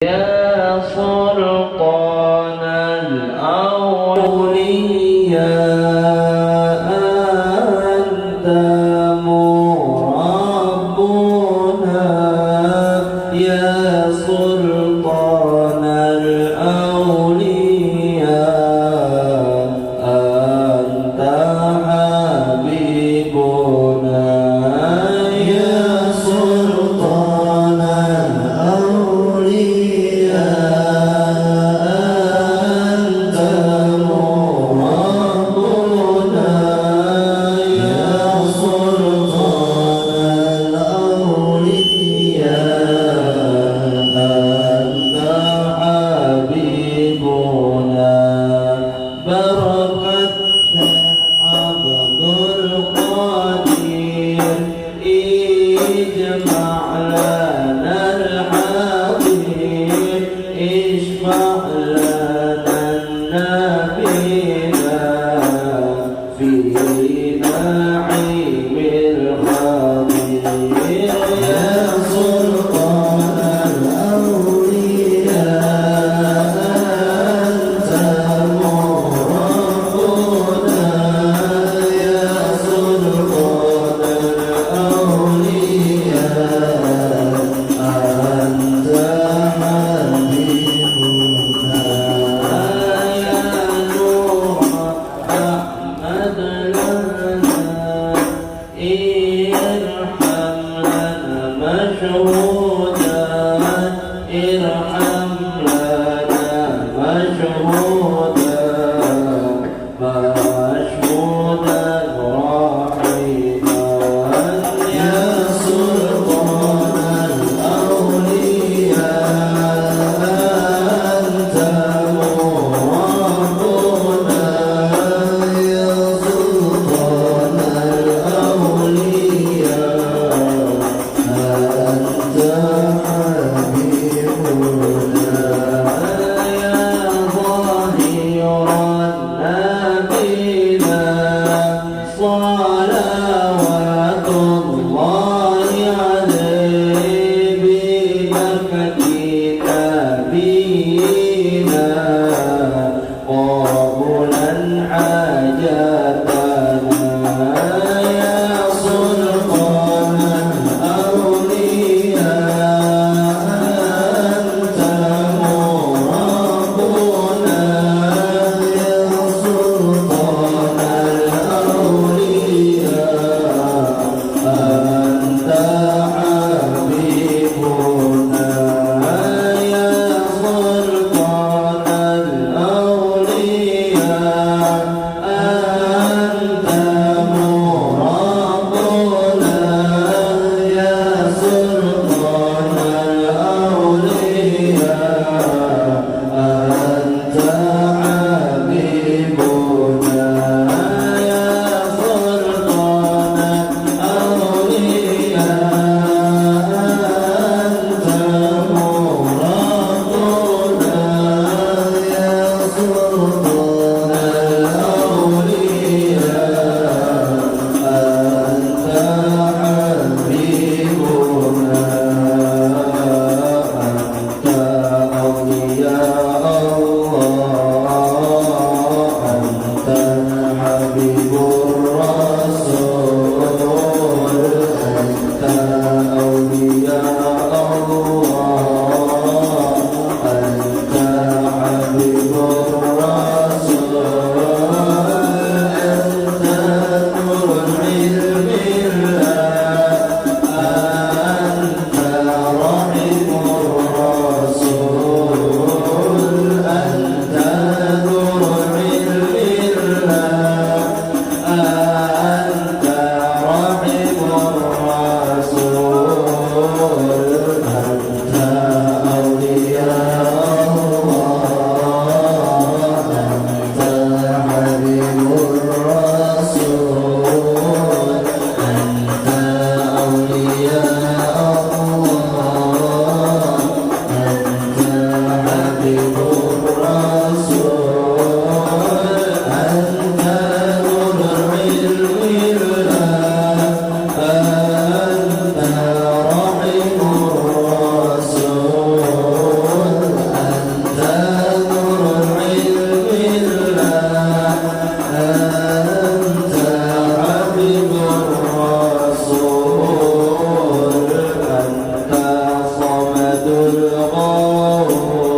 يا سلطان الأولياء أنت مربنا يا سلطان الأولياء أنت حبيبنا يا سلطان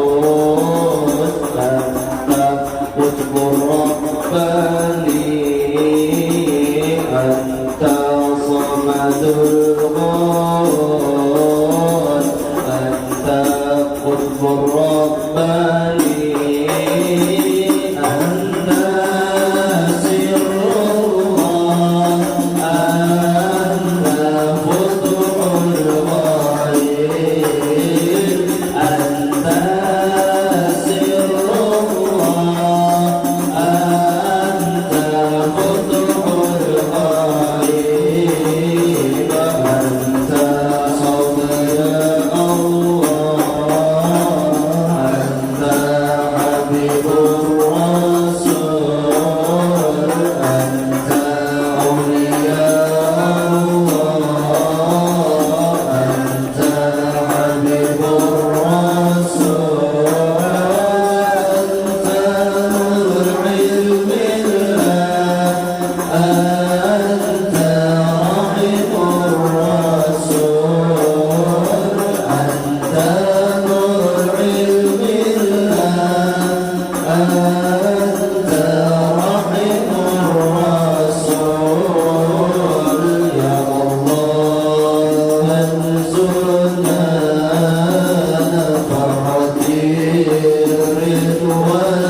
الغوث أنت قطب الرباني أنت صمد الغوث أنت قطب الرباني أنت سر الله أنت فتح الغيب أنت سر الله أنت فتح الغيب أنت صبر الله أنت حبيب الرسول أنت أولياء الله أنت حبيب الرسول أنت نور علم الله أنت رحم الرسول أنت نور علم الله أنت رحم الرسول يا الله انزلنا نفحة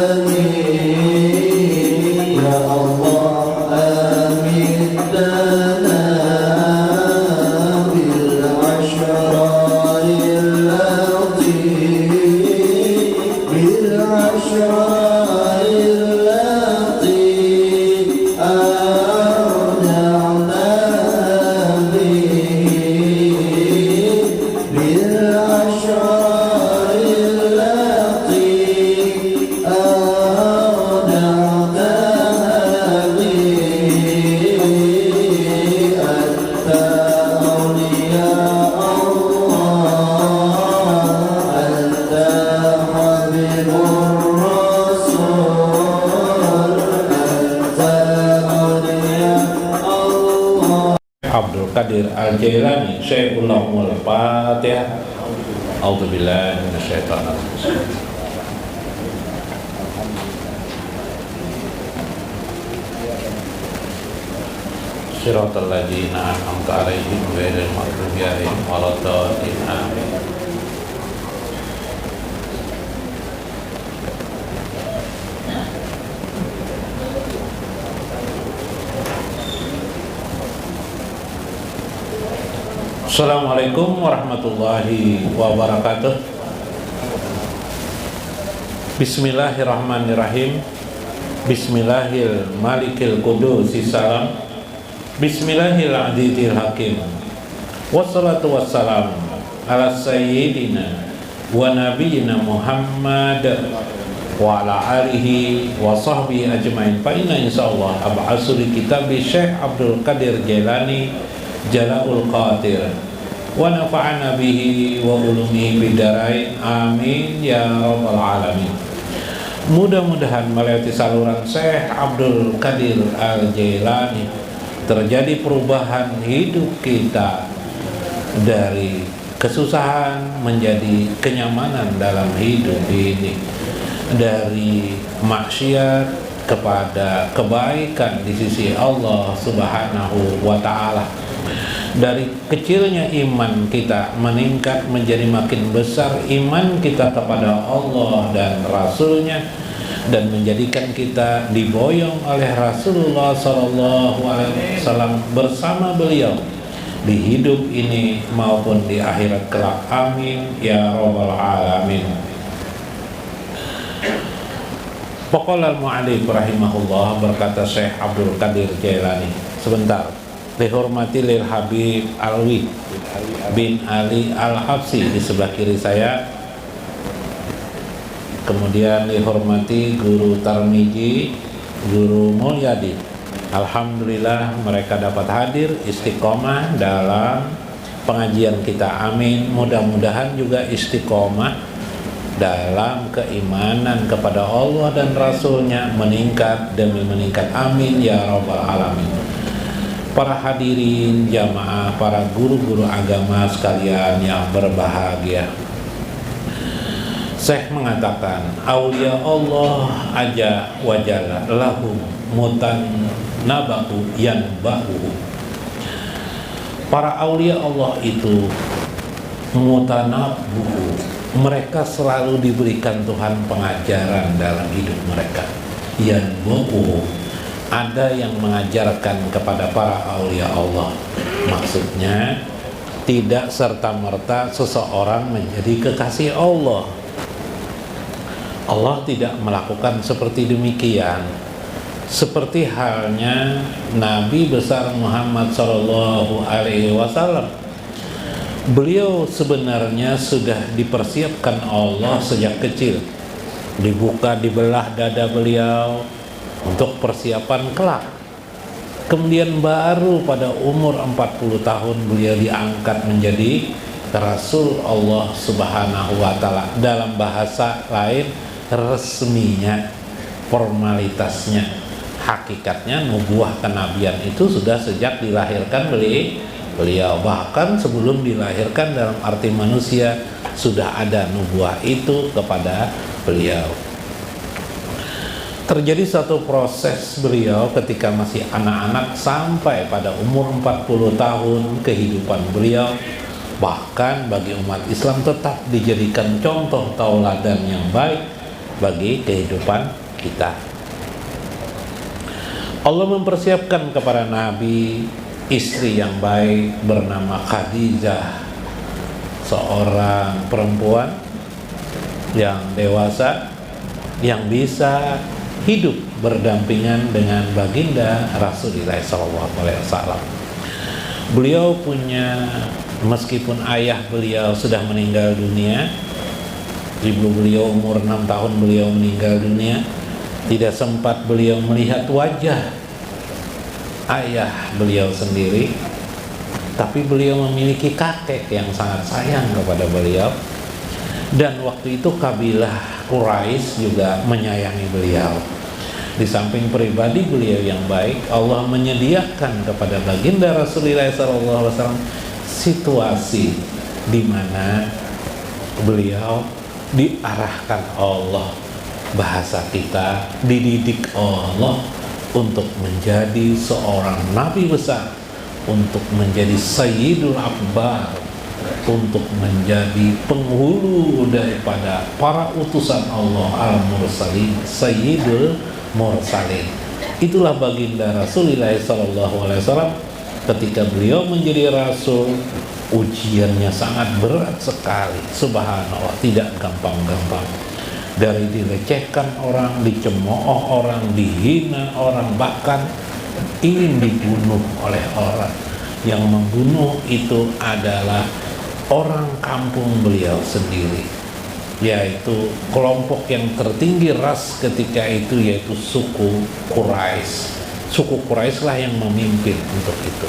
الرضوان يا الله أمدنا بالعشراء اللطيف بالعشراء اللطيف أودعنا به بالعشراء اللطيف أودعنا به أنت أولياء الله أنت حبيب الرسول أنت أولياء الله Abdul Qadir Al-Jailani Syekhullah Al-Fatihah. A'udzubillahi minasyaitonir rajim. Shiratal ladzina an'amta 'alaihim ghairil maghdubi 'alaihim waladdallin. Amin. Assalamualaikum warahmatullahi wabarakatuh. Bismillahirrahmanirrahim. Bismillahil malikil qudusis salam. Bismillahil azizil hakim. Wassalatu wassalamu ala sayyidina wa nabiyyina Muhammad wa ala alihi wa sahbihi ajmain. Fa inna insyaallah ab'asu li kitabi Syekh Abdul Qadir Jailani Jala'ul Qadir wa nafa'ana bihi wa ulumihi bidarain. Amin ya rabbal alamin. Mudah-mudahan melalui saluran Syekh Abdul Qadir Al-Jailani terjadi perubahan hidup kita dari kesusahan menjadi kenyamanan dalam hidup ini, dari maksiat kepada kebaikan di sisi Allah Subhanahu wa ta'ala. Dari kecilnya iman kita meningkat menjadi makin besar iman kita kepada Allah dan Rasulnya, dan menjadikan kita diboyong oleh Rasulullah SAW bersama beliau di hidup ini maupun di akhirat kelak. Amin ya rabbal alamin. Paqala al-mu'allif rahimahullah, berkata Syekh Abdul Qadir Jailani, sebentar, dihormati lil Habib Alwi bin Ali Al-Habsi di sebelah kiri saya, kemudian dihormati Guru Tarmiji, Guru Mulyadi. Alhamdulillah mereka dapat hadir istiqomah dalam pengajian kita. Amin. Mudah-mudahan juga istiqomah dalam keimanan kepada Allah dan Rasulnya meningkat demi meningkat. Amin ya rabbal alamin. Para hadirin jamaah, para guru-guru agama sekalian yang berbahagia, Syekh mengatakan, aulia Allah aja wajalla lahum mutan nabahu yanbahu. Para aulia Allah itu mutanabuhu, mereka selalu diberikan Tuhan pengajaran dalam hidup mereka. Yanbahu, ada yang mengajarkan kepada para aulia Allah. Maksudnya tidak serta-merta seseorang menjadi kekasih Allah. Allah tidak melakukan seperti demikian. Seperti halnya Nabi besar Muhammad Shallallahu Alaihi Wasallam, beliau sebenarnya sudah dipersiapkan Allah sejak kecil, dibelah dada beliau untuk persiapan kelak. Kemudian baru pada umur 40 tahun beliau diangkat menjadi Rasul Allah Subhanahu wa Ta'ala. Dalam bahasa lain, resminya, formalitasnya, hakikatnya nubuah kenabian itu sudah sejak dilahirkan beliau. Bahkan sebelum dilahirkan dalam arti manusia sudah ada nubuah itu kepada beliau. Terjadi satu proses beliau ketika masih anak-anak sampai pada umur 40 tahun kehidupan beliau, bahkan bagi umat Islam tetap dijadikan contoh tauladan yang baik bagi kehidupan kita. Allah mempersiapkan kepada Nabi istri yang baik bernama Khadijah, seorang perempuan yang dewasa yang bisa hidup berdampingan dengan baginda Rasulullah SAW. Beliau punya, meskipun ayah beliau sudah meninggal dunia, ibu beliau umur 6 tahun beliau meninggal dunia, tidak sempat beliau melihat wajah ayah beliau sendiri, tapi beliau memiliki kakek yang sangat sayang kepada beliau. Dan waktu itu kabilah Quraisy juga menyayangi beliau. Di samping pribadi beliau yang baik, Allah menyediakan kepada baginda Rasulullah SAW situasi di mana beliau diarahkan Allah, bahasa kita dididik Allah untuk menjadi seorang nabi besar, untuk menjadi Sayyidul Akbar, untuk menjadi penghulu daripada para utusan Allah al-mursalin, Sayyidul Mursalin. Itulah baginda Rasulullah SAW. Ketika beliau menjadi rasul, ujiannya sangat berat sekali. Subhanallah, tidak gampang-gampang. Dari dilecehkan orang, dicemooh orang, dihina orang, bahkan ingin dibunuh oleh orang. Yang membunuh itu adalah orang kampung beliau sendiri, yaitu kelompok yang tertinggi ras ketika itu, yaitu suku Quraisy. Suku Quraisy lah yang memimpin untuk itu.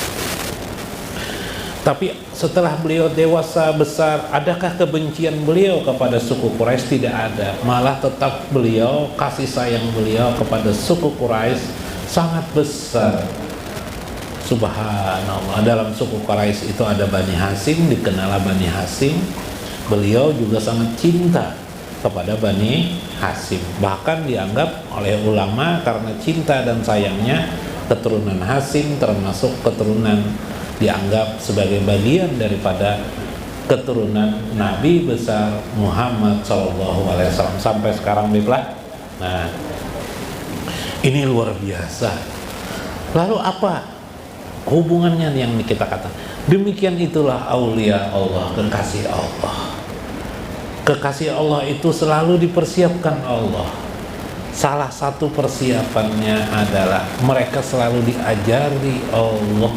Tapi setelah beliau dewasa besar, adakah kebencian beliau kepada suku Quraisy? Tidak ada. Malah tetap beliau, kasih sayang beliau kepada suku Quraisy sangat besar. Subhanallah, dalam suku Quraisy itu ada Bani Hasyim, dikenal Bani Hasyim. Beliau juga sangat cinta kepada Bani Hasyim. Bahkan dianggap oleh ulama karena cinta dan sayangnya, keturunan Hasyim termasuk keturunan dianggap sebagai bagian daripada keturunan Nabi besar Muhammad SAW sampai sekarang biblah. Nah, ini luar biasa. Lalu apa hubungannya yang kita katakan? Demikian itulah aulia Allah, kekasih Allah. Kekasih Allah itu selalu dipersiapkan Allah. Salah satu persiapannya adalah mereka selalu diajari Allah.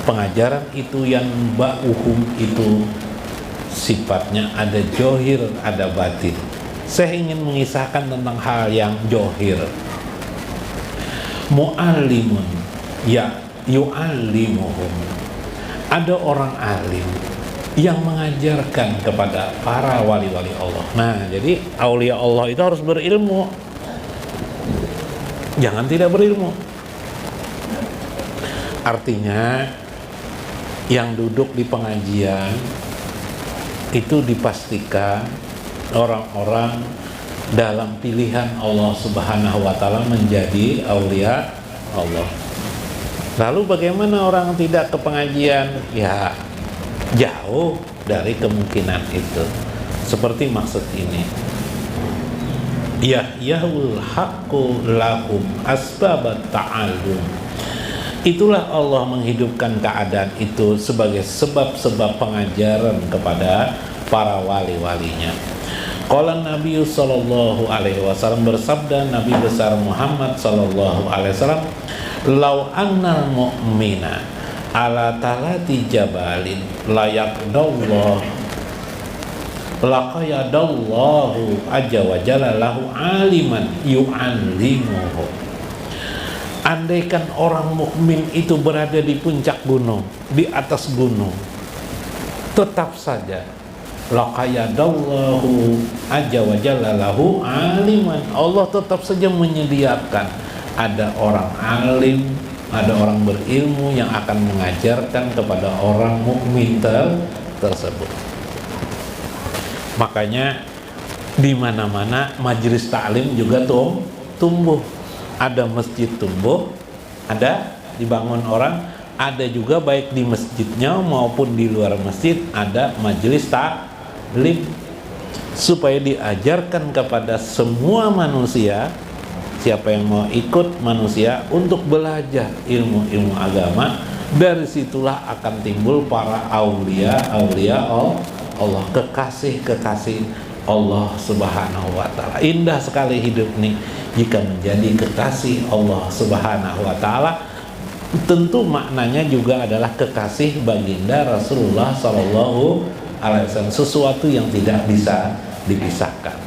Pengajaran itu yang ba'uhum itu sifatnya ada johir, ada batin. Saya ingin mengisahkan tentang hal yang johir. Mu'allimun ya yu'allimuhum, ada orang alim yang mengajarkan kepada para wali-wali Allah. Nah, jadi aulia Allah itu harus berilmu, jangan tidak berilmu. Artinya yang duduk di pengajian itu dipastikan orang-orang dalam pilihan Allah Subhanahu wa taala menjadi aulia Allah. Lalu bagaimana orang tidak ke pengajian? Ya, jauh dari kemungkinan itu. Seperti maksud ini. Yahyahul haqqu lahum asbabat ta'allum. Itulah Allah menghidupkan keadaan itu sebagai sebab-sebab pengajaran kepada para wali-walinya. Qala Nabi sallallahu alaihi wasallam, bersabda Nabi besar Muhammad sallallahu alaihi wasallam, "Lau annal mu'mina ala talati jabalin layaqdallah laqayadallahu azza wa jalla lahu aliman yu'allimuhu." Andaikan orang mukmin itu berada di puncak gunung, di atas gunung, tetap saja laqayadallahu azza wa jalla lahu aliman, Allah tetap saja menyediakan ada orang alim, ada orang berilmu yang akan mengajarkan kepada orang mukmin tersebut. Makanya di mana-mana majelis taklim juga tumbuh. Ada masjid tumbuh, ada dibangun orang, ada juga baik di masjidnya maupun di luar masjid ada majelis taklim supaya diajarkan kepada semua manusia, siapa yang mau ikut manusia untuk belajar ilmu-ilmu agama. Dari situlah akan timbul para aulia Allah, kekasih Allah Subhanahu wa taala. Indah sekali hidup nih jika menjadi kekasih Allah Subhanahu wa taala. Tentu maknanya juga adalah kekasih baginda Rasulullah sallallahu alaihi wasallam, sesuatu yang tidak bisa dipisahkan.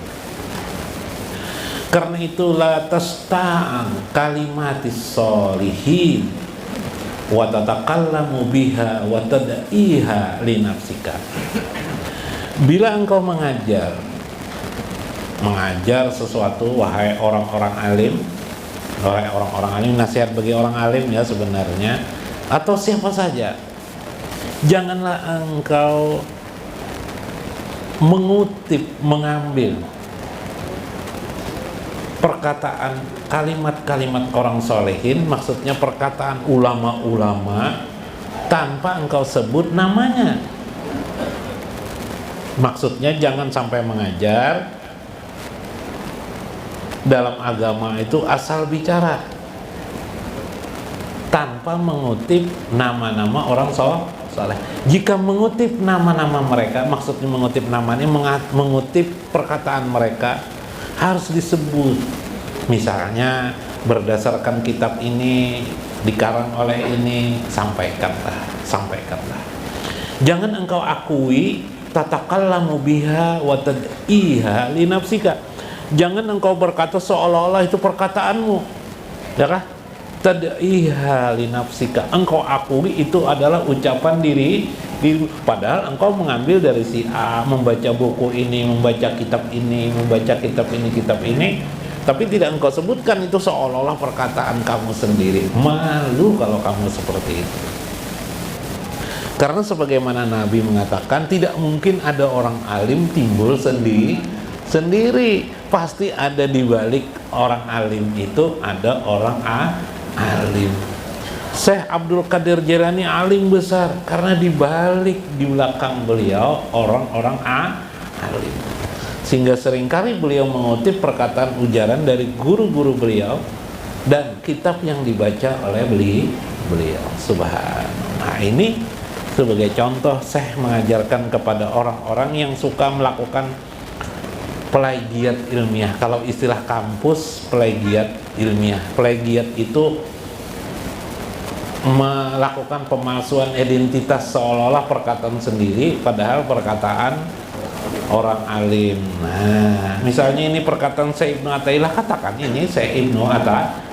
Karena itu la tasta'an kalimatis sholihin wa tatakallamu biha wa tad'iha li nafsika. Bila engkau mengajar sesuatu, wahai orang-orang alim, nasihat bagi orang alim ya sebenarnya, atau siapa saja, janganlah engkau mengambil perkataan kalimat-kalimat orang solehin, maksudnya perkataan ulama-ulama, tanpa engkau sebut namanya. Maksudnya jangan sampai mengajar dalam agama itu asal bicara tanpa mengutip nama-nama orang soleh. Jika mengutip nama-nama mereka, maksudnya mengutip namanya, mengutip perkataan mereka, harus disebut. Misalnya berdasarkan kitab ini, dikarang oleh ini, sampaikanlah. Jangan engkau akui tatakallamu biha wa tad'iha li nafsika. Jangan engkau berkata seolah-olah itu perkataanmu, ya kah? Tad'iha li nafsika, engkau akui itu adalah ucapan diri, padahal engkau mengambil dari si A, membaca buku ini, membaca kitab ini, tapi tidak engkau sebutkan itu seolah-olah perkataan kamu sendiri. Malu kalau kamu seperti itu. Karena sebagaimana Nabi mengatakan, tidak mungkin ada orang alim timbul sendiri. Pasti ada di balik orang alim itu ada orang alim. Syekh Abdul Qadir Jailani alim besar karena di belakang beliau orang-orang alim. Sehingga seringkali beliau mengutip perkataan ujaran dari guru-guru beliau dan kitab yang dibaca oleh beliau. Subhanallah. Nah, ini sebagai contoh, Syekh mengajarkan kepada orang-orang yang suka melakukan plagiat ilmiah. Kalau istilah kampus, plagiat ilmiah. Plagiat itu melakukan pemalsuan identitas seolah-olah perkataan sendiri, padahal perkataan orang alim. Nah, misalnya ini perkataan Syekh Ibnu Athaillah, katakan ini Syekh Ibnu Athaillah.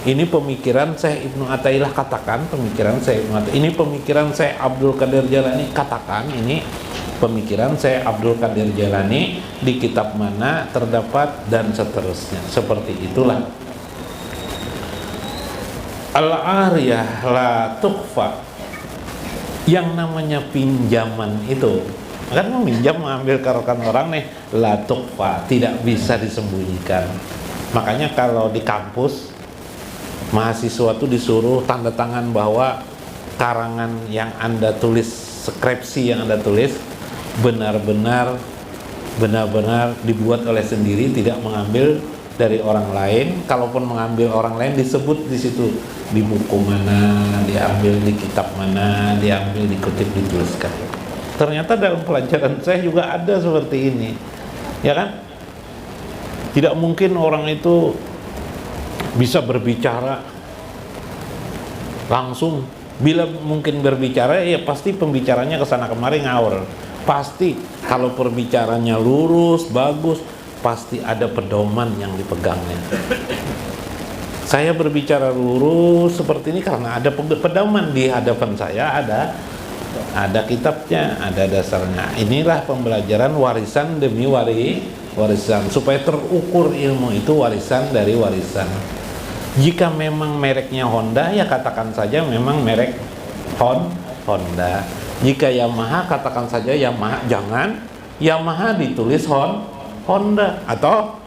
Ini pemikiran Syekh Ibnu Athaillah, katakan pemikiran Syekh Ibnu Athaillah. Ini pemikiran Syekh Abdul Qadir Jailani, katakan ini pemikiran Syekh Abdul Qadir Jailani, di kitab mana terdapat, dan seterusnya. Seperti itulah. Al-ariyah la tukhfa, yang namanya pinjaman itu Kan meminjam mengambil rekan orang nih, la tukhfa, tidak bisa disembunyikan. Makanya kalau di kampus mahasiswa tuh disuruh tanda tangan bahwa karangan yang Anda tulis, skripsi yang Anda tulis benar-benar dibuat oleh sendiri, tidak mengambil dari orang lain. Kalaupun mengambil orang lain disebut di situ, di buku mana, diambil di kitab mana, diambil, dikutip, dituliskan. Ternyata dalam pelajaran saya juga ada seperti ini, ya kan? Tidak mungkin orang itu bisa berbicara langsung. Bila mungkin berbicara, ya pasti pembicaranya kesana kemari ngawur. Pasti kalau perbicaranya lurus, bagus, pasti ada pedoman yang dipegangnya. Saya berbicara lurus seperti ini karena ada pedoman di hadapan saya, ada kitabnya, ada dasarnya. Inilah pembelajaran warisan demi warisan, supaya terukur ilmu itu warisan dari warisan. Jika memang mereknya Honda, ya katakan saja memang merek Honda. Jika Yamaha, katakan saja Yamaha. Jangan Yamaha ditulis Honda atau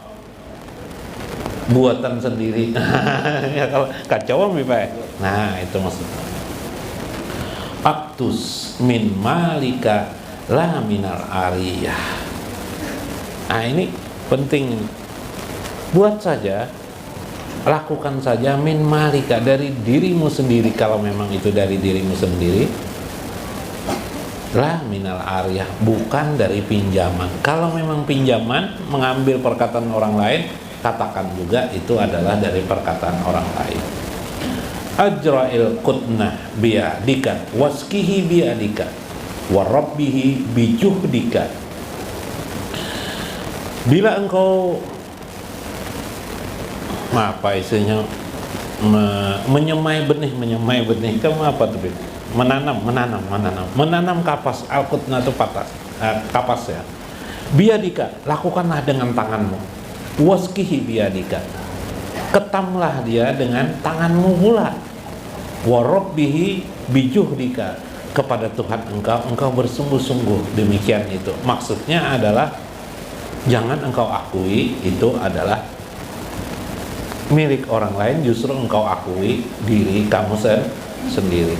buatan sendiri. Ya, kalau kacau Pak. Nah, itu maksudnya. Aktus min malika la minal ariyah. Nah, ini penting. Buat saja, lakukan saja min malika, dari dirimu sendiri. Kalau memang itu dari dirimu sendiri, la minal ariyah, bukan dari pinjaman. Kalau memang pinjaman, mengambil perkataan orang lain, katakan juga itu adalah dari perkataan orang lain. Ajra'il qutnah bi'adika waskihi bi'adika wa rabbihi bijuhdika. Bila engkau apa isinya menyemai benih, kamu apa tuh? Menanam kapas. Al-qutnah itu kapas ya. Bi'adika, lakukanlah dengan tanganmu. Waskihi bi'adika, ketamlah dia dengan tanganmu pula. Wa rabbihi bijuhdika, kepada Tuhan engkau bersungguh-sungguh. Demikian itu. Maksudnya adalah jangan engkau akui itu adalah milik orang lain, justru engkau akui diri kamu sendiri.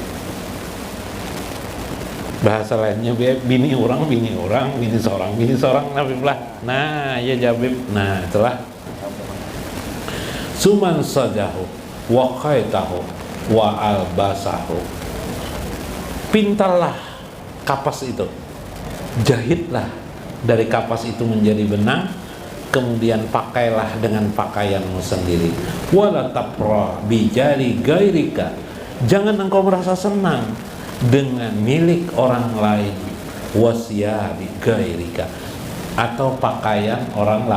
Bahasa lainnya bini orang, bini seorang nafiblah. Nah, ya Jabib. Nah, itulah suman sajahu wa khaitahu wa albasahu. Pintallah kapas itu, jahitlah dari kapas itu menjadi benang, kemudian pakailah dengan pakaianmu sendiri. Wala tafrah bijari gairika, jangan engkau merasa senang dengan milik orang lain. Wasyabi gairika, atau pakaian orang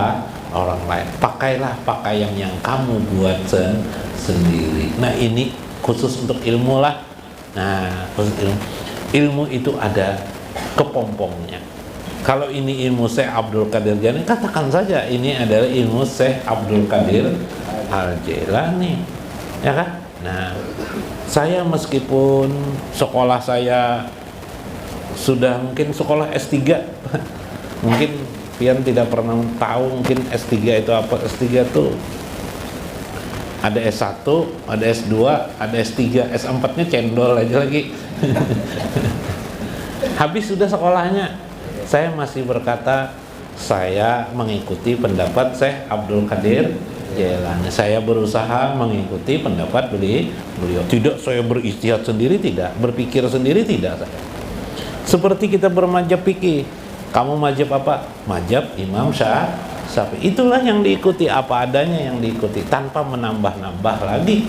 lain. Pakailah pakaian yang kamu buat sendiri. Nah, ini khusus untuk ilmu lah. Nah, khusus ilmu itu ada kepompongnya. Kalau ini ilmu Syekh Abdul Qadir Jailani, katakan saja ini adalah ilmu Syekh Abdul Qadir Al-Jailani, ya kan? Nah, saya meskipun sekolah saya sudah mungkin sekolah S3, mungkin Pian tidak pernah tahu mungkin S3 itu apa. S3 itu ada S1, ada S2, ada S3, S4-nya cendol aja lagi. Habis sudah sekolahnya, saya masih berkata saya mengikuti pendapat Syekh Abdul Qadir Jailani. Saya berusaha mengikuti pendapat beliau. Tidak saya beristihad sendiri, tidak berpikir sendiri, tidak saya. Seperti kita bermadzhab fikih. Kamu mazhab apa? Mazhab Imam Syafi'i. Itulah yang diikuti, apa adanya yang diikuti, tanpa menambah-nambah lagi.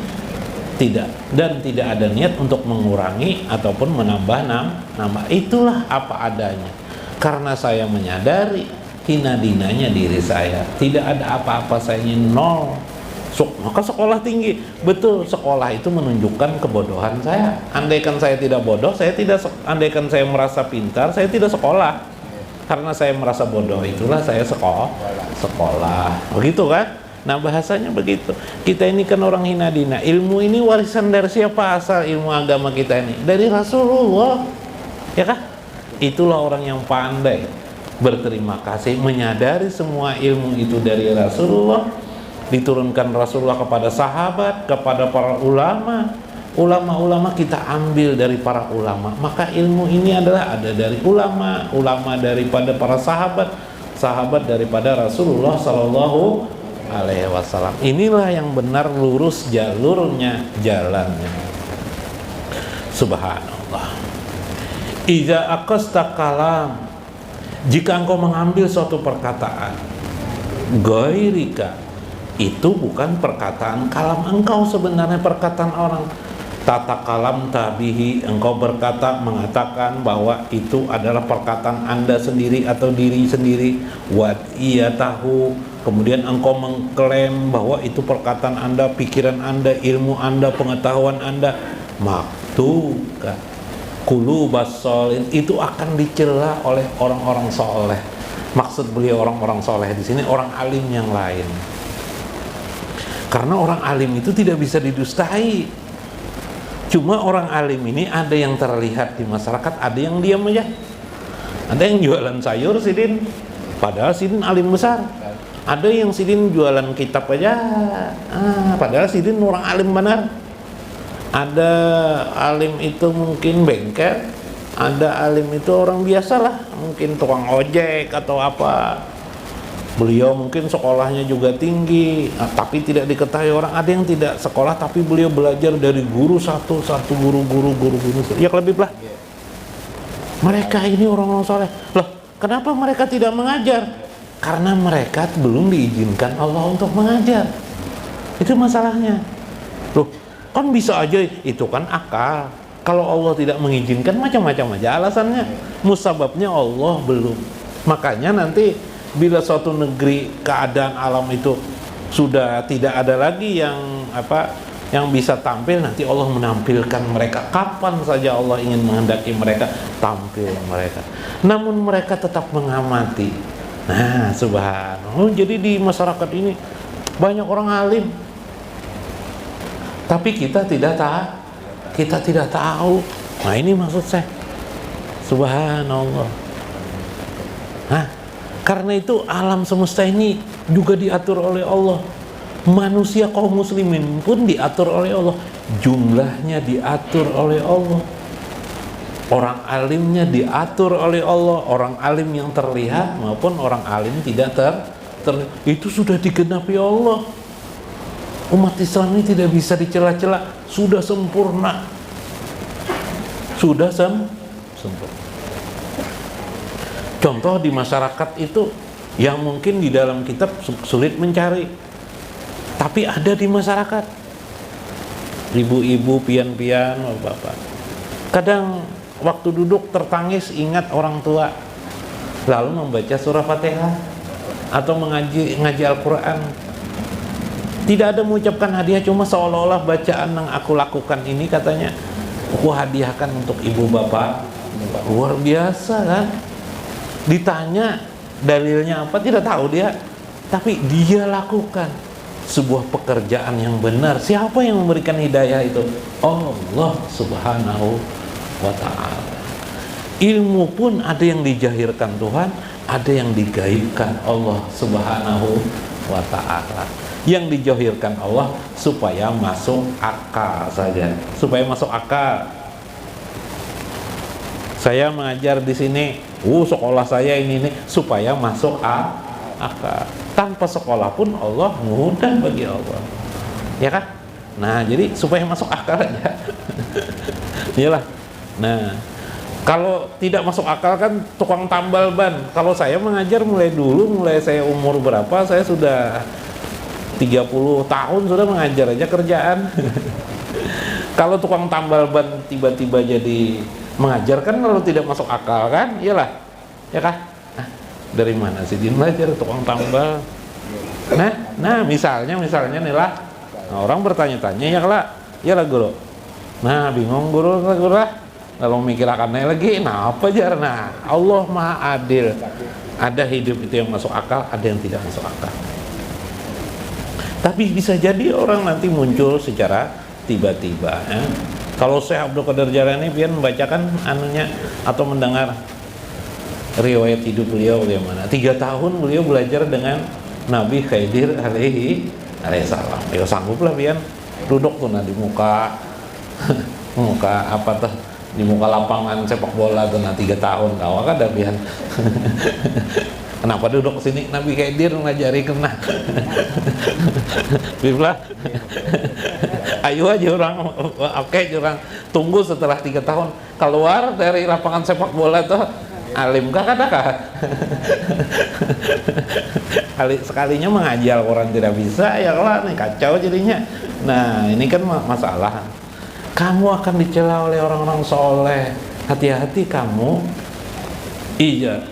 Tidak, dan tidak ada niat untuk mengurangi ataupun menambah-nambah. Itulah apa adanya. Karena saya menyadari hina dinanya diri saya, tidak ada apa-apa, saya ingin nol. Maka sekolah tinggi, betul, sekolah itu menunjukkan kebodohan saya. Andaikan saya tidak bodoh, andaikan saya merasa pintar, saya tidak sekolah. Karena saya merasa bodoh, itulah saya sekolah. Begitu kan? Nah, bahasanya begitu. Kita ini kan orang hina dina. Ilmu ini warisan dari siapa asal ilmu agama kita ini? Dari Rasulullah. Ya kan? itulah orang yang pandai berterima kasih, menyadari semua ilmu itu dari Rasulullah, diturunkan Rasulullah kepada sahabat, kepada para ulama. Ulama-ulama kita ambil dari para ulama, maka ilmu ini adalah ada dari ulama, ulama daripada para sahabat, sahabat daripada Rasulullah Sallallahu Alaihi Wasallam. Inilah yang benar, lurus jalurnya, jalannya. Subhanallah. Iza aqasta kalam, jika engkau mengambil suatu perkataan gairika, itu bukan perkataan kalam engkau, sebenarnya perkataan orang. Tata kalam tabihi, engkau berkata, mengatakan bahwa itu adalah perkataan Anda sendiri atau diri sendiri. Wat iya tahu, kemudian engkau mengklaim bahwa itu perkataan Anda, pikiran Anda, ilmu Anda, pengetahuan Anda. Maktuka qulubas sholihin, itu akan dicela oleh orang-orang soleh. Maksud beliau orang-orang soleh di sini orang alim yang lain, karena orang alim itu tidak bisa didustai. Cuma orang alim ini ada yang terlihat di masyarakat, ada yang diam aja. Ada yang jualan sayur sidin, padahal sidin alim besar. Ada yang sidin jualan kitab aja, padahal sidin orang alim benar. Ada alim itu mungkin bengkel, ada alim itu orang biasa lah, mungkin tukang ojek atau apa. Beliau mungkin sekolahnya juga tinggi, tapi tidak diketahui orang. Ada yang tidak sekolah tapi beliau belajar dari guru satu guru. Ya lebih lah. Mereka ini orang-orang soleh. Loh, kenapa mereka tidak mengajar? Karena mereka belum diizinkan Allah untuk mengajar. Itu masalahnya. Loh, kan bisa aja, itu kan akal. Kalau Allah tidak mengizinkan, macam-macam aja alasannya. Musababnya Allah belum. Makanya nanti bila suatu negeri keadaan alam itu sudah tidak ada lagi yang bisa tampil, nanti Allah menampilkan mereka kapan saja Allah ingin menghendaki mereka tampil mereka. Namun mereka tetap mengamati. Nah, subhanallah. Jadi di masyarakat ini banyak orang alim, tapi kita tidak tahu. Nah, ini maksud saya. Subhanallah. Karena itu alam semesta ini juga diatur oleh Allah. Manusia kaum muslimin pun diatur oleh Allah. Jumlahnya diatur oleh Allah. Orang alimnya diatur oleh Allah. Orang alim yang terlihat maupun orang alim tidak itu sudah digenapi Allah. Umat Islam ini tidak bisa dicela-cela, sudah sempurna. Sudah sempurna. Contoh di masyarakat itu yang mungkin di dalam kitab sulit mencari, tapi ada di masyarakat. Ibu-ibu, pian-pian, bapak. Kadang waktu duduk tertangis ingat orang tua, lalu membaca surah Fatihah atau ngaji Al-Quran. Tidak ada mengucapkan hadiah, cuma seolah-olah bacaan yang aku lakukan ini katanya aku hadiahkan untuk ibu bapak. Luar biasa kan? Ditanya dalilnya apa, tidak tahu dia, tapi dia lakukan sebuah pekerjaan yang benar. Siapa yang memberikan hidayah itu? Allah Subhanahu wa ta'ala. Ilmu pun ada yang dijahirkan Tuhan, ada yang digaibkan Allah Subhanahu wa ta'ala. Yang dijahirkan Allah supaya masuk akal saja, supaya masuk akal. Saya mengajar di sini, sekolah saya ini supaya masuk akal. Tanpa sekolah pun Allah mudah bagi Allah, ya kan? Nah, jadi supaya masuk akal aja. Iyalah. Nah, kalau tidak masuk akal kan tukang tambal ban. Kalau saya mengajar mulai saya umur berapa, saya sudah 30 tahun sudah mengajar aja kerjaan. Kalau tukang tambal ban tiba-tiba jadi mengajar kan kalau tidak masuk akal kan, iyalah, ya kan? Dari mana sih dia belajar tukang tambal? Nah misalnya nih lah, orang bertanya-tanya ya lah guru. Nah bingung guru lah, lalu mikir akannya lagi, apa jar? Nah Allah maha adil, ada hidup itu yang masuk akal, ada yang tidak masuk akal. Tapi bisa jadi orang nanti muncul secara tiba-tiba. Ya. Kalau Syekh Abdul Qadir Jailani pian membacakan anunya atau mendengar riwayat hidup beliau bagaimana. 3 tahun beliau belajar dengan Nabi Khidir alaihissalam. Ya sanggup lah pian duduk tuh di muka muka apa tuh, di muka lapangan sepak bola tuh 3 tahun awak ada pian. Kenapa duduk sini Nabi Khidir ngajari kena. Biblah. Ayo aja orang, oke orang tunggu setelah 3 tahun keluar dari lapangan sepak bola tuh alim kah kata sekalinya mengajar orang tidak bisa ya lah nih kacau jadinya. Nah ini kan masalah, kamu akan dicela oleh orang-orang soleh, hati-hati kamu. Iya,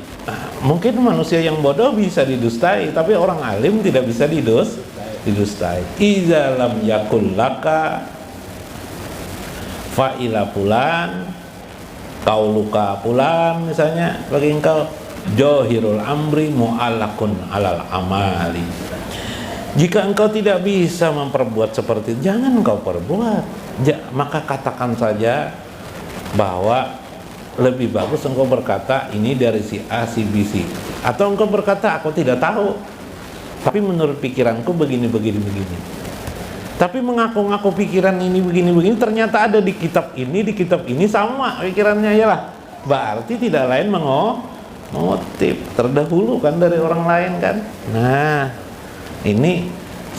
mungkin manusia yang bodoh bisa didustai, tapi orang alim tidak bisa didustai. Iza lam yakul laka fa'ila pulan kauluka pulan, misalnya bagi engkau johirul amri mu'allakun alal amali. Jika engkau tidak bisa memperbuat seperti itu, jangan engkau perbuat. Maka katakan saja bahwa lebih bagus engkau berkata ini dari si A, si B, si, atau engkau berkata aku tidak tahu, tapi menurut pikiranku begini. Tapi mengaku-ngaku pikiran ini begini, ternyata ada di kitab ini sama pikirannya, ya lah. Berarti tidak lain mengutip terdahulu kan dari orang lain kan. Nah, ini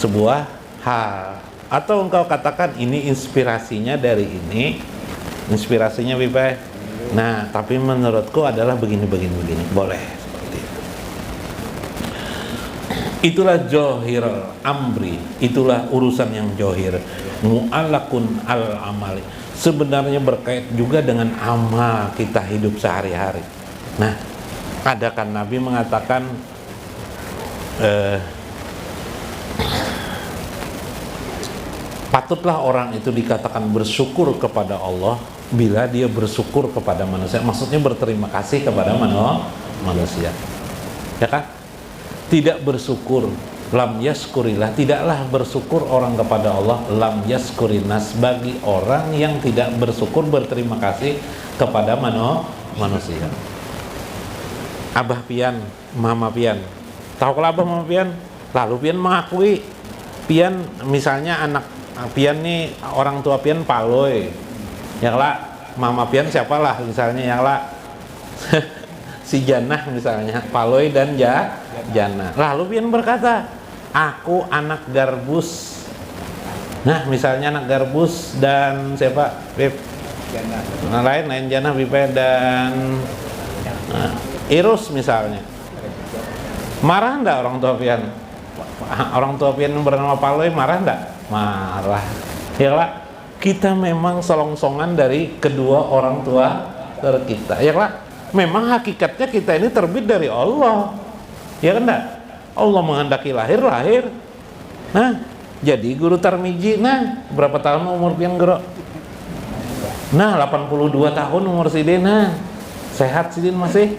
sebuah hal. Atau engkau katakan ini inspirasinya dari ini, inspirasinya Bipai. Nah, tapi menurutku adalah begini. Boleh. Itulah johir amri, itulah urusan yang johir. Mu'allakun al amali, sebenarnya berkait juga dengan amal kita hidup sehari-hari. Nah, ada kan Nabi mengatakan patutlah orang itu dikatakan bersyukur kepada Allah bila dia bersyukur kepada manusia. Maksudnya berterima kasih kepada manusia, ya kan? Tidak bersyukur, lam yaskurillah, tidaklah bersyukur orang kepada Allah, lam yaskurinas, bagi orang yang tidak bersyukur berterima kasih kepada manusia. Abah pian, mama pian, tahu kalau abah mama pian, lalu pian mengakui pian, misalnya anak pian nih, orang tua pian paloy, yang lah mama pian siapalah misalnya, yang lah si Janah misalnya, Paloy dan Janah. Lalu pian berkata, aku anak Garbus. Nah, misalnya anak Garbus dan siapa? Bib. Janah. Nah, lain Janah, Bipe dan Irus misalnya. Marah enggak orang tua pian? Orang tua pian bernama Paloy marah enggak? Marah. Ya lah, kita memang selongsongan dari kedua orang tua kita. Ya lah. Memang hakikatnya kita ini terbit dari Allah, ya kan enggak? Allah menghendaki lahir. Nah, jadi guru Tarmiji, nah berapa tahun umur pian guru? Nah 82 tahun umur Sidin, nah sehat Sidin masih.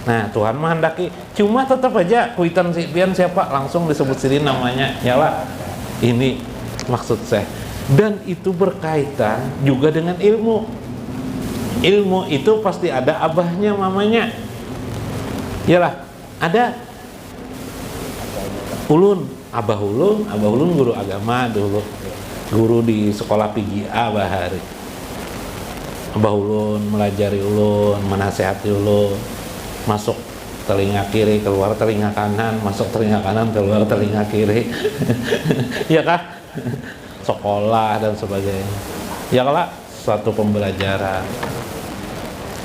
Nah Tuhan menghendaki, cuma tetap aja kuitan si pian siapa langsung disebut Sidin namanya, ya lah. Ini maksud saya, dan itu berkaitan juga dengan ilmu. Ilmu itu pasti ada abahnya, mamanya. Yalah, ada ulun, abah ulun guru agama dulu. Guru di sekolah PGA Bahari. Abah ulun melajari ulun, menasehati ulun. Masuk telinga kiri, keluar telinga kanan, masuk telinga kanan, keluar telinga kiri. Ya kah? Sekolah dan sebagainya. Ya kah? Suatu pembelajaran.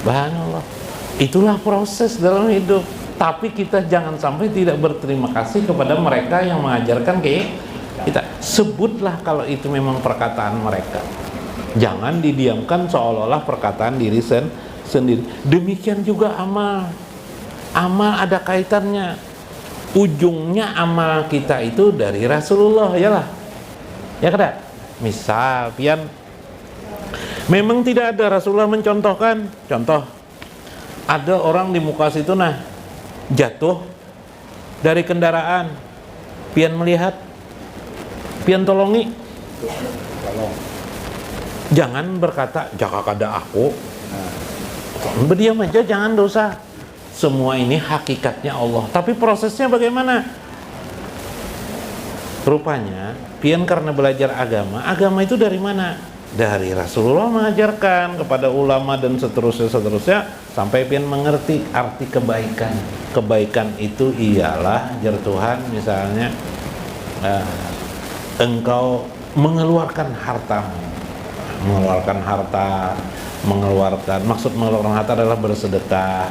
Subhanallah, itulah proses dalam hidup. Tapi kita jangan sampai tidak berterima kasih kepada mereka yang mengajarkan kita. Sebutlah kalau itu memang perkataan mereka. Jangan didiamkan seolah-olah perkataan diri sendiri. Demikian juga amal. Amal ada kaitannya. Ujungnya amal kita itu dari Rasulullah, yalah. Ya kada? Misal pian, memang tidak ada Rasulullah mencontohkan. Contoh, ada orang di muka situ jatuh dari kendaraan, pian melihat, pian tolongi. Jangan berkata, jaka kada aku. Berdiam aja, jangan dosa. semua ini hakikatnya Allah. Tapi prosesnya bagaimana? Rupanya, pian karena belajar agama itu dari mana? Dari Rasulullah mengajarkan kepada ulama dan seterusnya sampai pian mengerti arti kebaikan. Kebaikan itu ialah jar Tuhan misalnya engkau mengeluarkan hartamu, maksud mengeluarkan harta adalah bersedekah,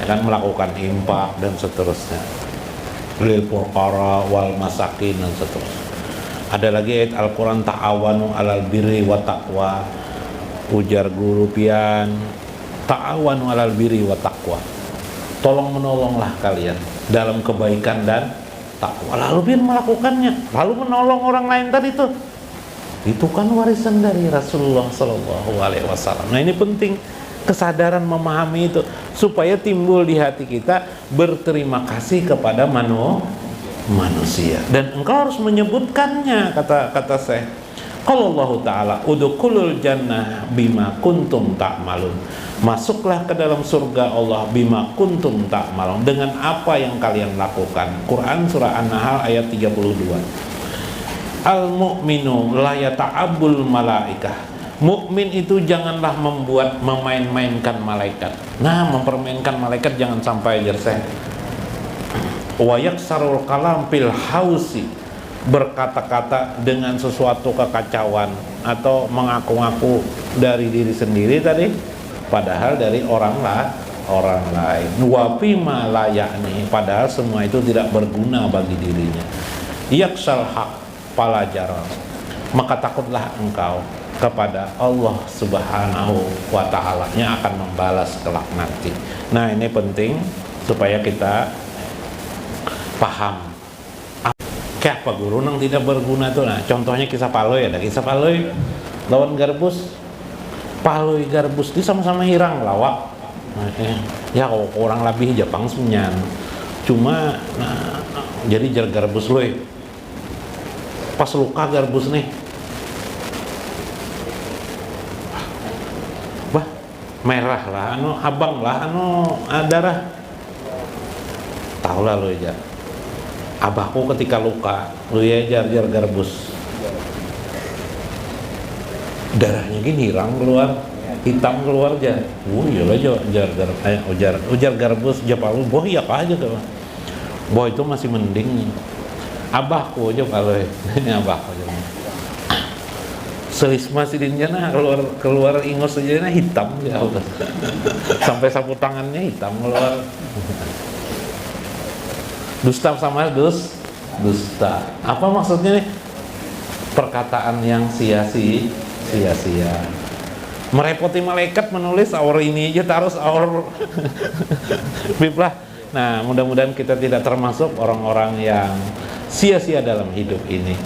ya kan, melakukan infak dan seterusnya, lil fuqara wal masakin dan seterusnya. Ada lagi ayat Al-Quran, ta'awanu alal birri wa taqwa, ujar guru pian, ta'awanu alal birri wa taqwa, tolong menolonglah kalian dalam kebaikan dan takwa. Lalu pian melakukannya, lalu menolong orang lain tadi itu kan warisan dari Rasulullah Sallallahu Alaihi Wasallam. Nah ini penting, kesadaran memahami itu supaya timbul di hati kita berterima kasih kepada manusia, dan engkau harus menyebutkannya. Kata saya, kalau Allah Ta'ala udkhulul jannah bima kuntum ta'malun, masuklah ke dalam surga Allah bima kuntum ta'malun, dengan apa yang kalian lakukan. Quran surah An-Nahl ayat 32. Al-mu'minu la yata'abbul malaikah, mukmin itu janganlah memain-mainkan malaikat. Nah, mempermainkan malaikat jangan sampai jerseh. Wa yaksarul kalam fil hausi, berkata-kata dengan sesuatu kekacauan atau mengaku-ngaku dari diri sendiri tadi, padahal dari orang lain. Wa fima la ya'ni, padahal semua itu tidak berguna bagi dirinya. Yaksal haq palajar, maka takutlah engkau kepada Allah Subhanahu wa Ta'ala yang akan membalas kelak nanti. Nah ini penting supaya kita paham kayak apa guru nang tidak berguna tuh. Nah contohnya kisah Paloy, ada kisah Paloy lawan Garbus. Paloy Garbus di sama-sama hirang lawak. Ya kalau orang lebih Jepang senyan, cuma jadi jar Garbus loy pas luka Garbus nih, bah merah lah, abang lah, darah. Tahu lah lo aja. Abahku ketika luka, lu ya jar Garbus. Darahnya gini hirang keluar, hitam keluar aja. Iya lah ujar Garbus Japalu, boh iya apa aja tuh. Boh itu masih mending. Abahku aja kalau ini abahku aja. Selisma sidinnya nah keluar ingos aja nah hitam ya. Sampai sapu tangannya hitam keluar. Dusta sama dusta. Apa maksudnya nih? Perkataan yang sia-sia. Merepoti malaikat menulis aur ini aja taruh aur biblah. Nah, mudah-mudahan kita tidak termasuk orang-orang yang sia-sia dalam hidup ini.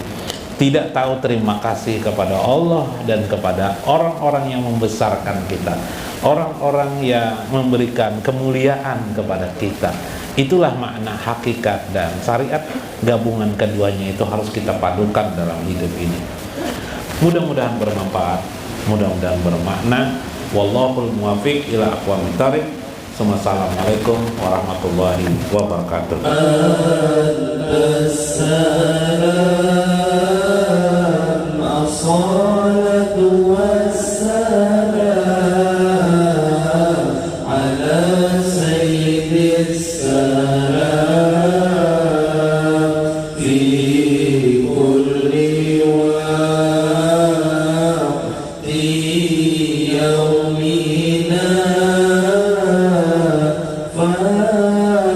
Tidak tahu terima kasih kepada Allah dan kepada orang-orang yang membesarkan kita, orang-orang yang memberikan kemuliaan kepada kita. Itulah makna hakikat dan syariat. Gabungan keduanya itu harus kita padukan dalam hidup ini. Mudah-mudahan bermanfaat, mudah-mudahan bermakna. Wallahul muwaffiq ila aqwamit thariq. Assalamualaikum warahmatullahi wabarakatuh. Assalam, assalatu wassalam ala sayyidis salam fi kulli waqti yaumina فأبصر